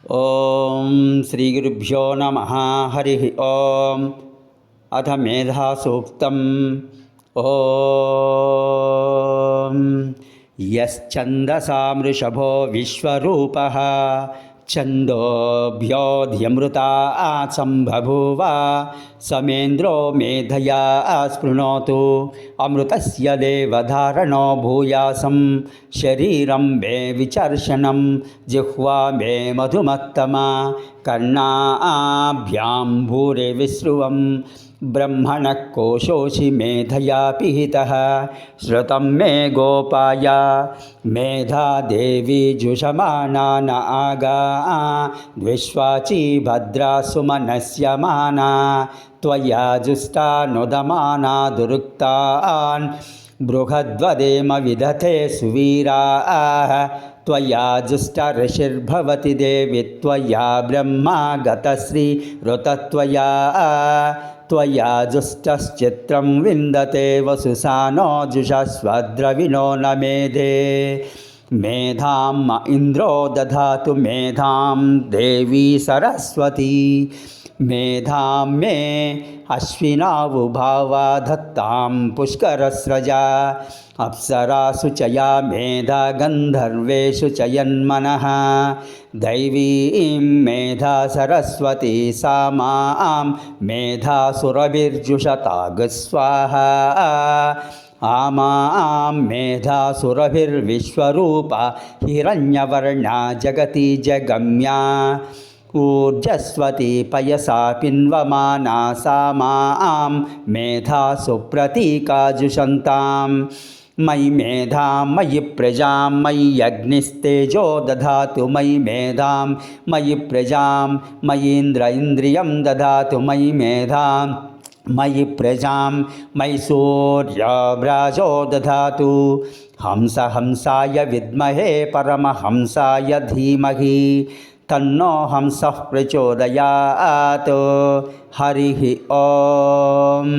ఓం శ్రీ గురుభ్యో నమః. హరి ఓం. అథ మేధాసూక్తం. ఓం యశ్చందసామృషభో విశ్వరూపః ఛందోభ్యోऽధ్యమృతా సంబభూవ సಮೇంద్రో మేధయా స్పృణోతు అమృతస్య దేవధారణో భూయాసం శరీరం మే విచర్షణం జిహ్వా మే మధుమత్తమా కర్ణాభ్యాం భూరి విశ్రువం బ్రహ్మణః కోశోషి మేధయా పిహితః శ్రుతం మే గోపాయ మేధా దేవి జుషమానా న ఆగా ద్విష్వాచి భద్రా సుమనస్యమానా త్వయా జుష్టానుదమానా దురుక్తాన్ బృహద్వదేమ విదతే సువీరాः त्वया जुष्टऋषिर्भवति देवि त्वया ब्रह्मा गतश्री ऋतत्वया त्वया जुष्टश्चित्रं विन्दते वसुसानो जुषस्वद्रविणो न मेधे मेधां म इन्द्रो दधातु मेधां देवी सरस्वती मेधां मे अश्विनावुभावा धत्तां पुष्करस्रजा अप्सरासु च या मेधा गन्धर्वेषु च यन्मनः दैवीं मेधा सरस्वती सा मां मेधासुरभिर्जुषतागस्वाहा आमां मेधासुरभिर्विश्वरूपा हिरण्यवर्णा जगति जगम्या ऊर्जस्वती पयसा पिन्वमाना सा मां मेधा सुप्रतीका जुषन्तां मयि मेधां मयि प्रजां मयि अग्निस्तेजो दधातु मयि मेधां मयि प्रजां मयीन्द्र इन्द्रियं दधातु मयि मेधां मयि प्रजां मयि सूर्यव्राजो दधातु हंस हंसाय विद्महे परमहंसाय धीमहि तन्नो हंसः प्रचोदयात्. हरि ओम.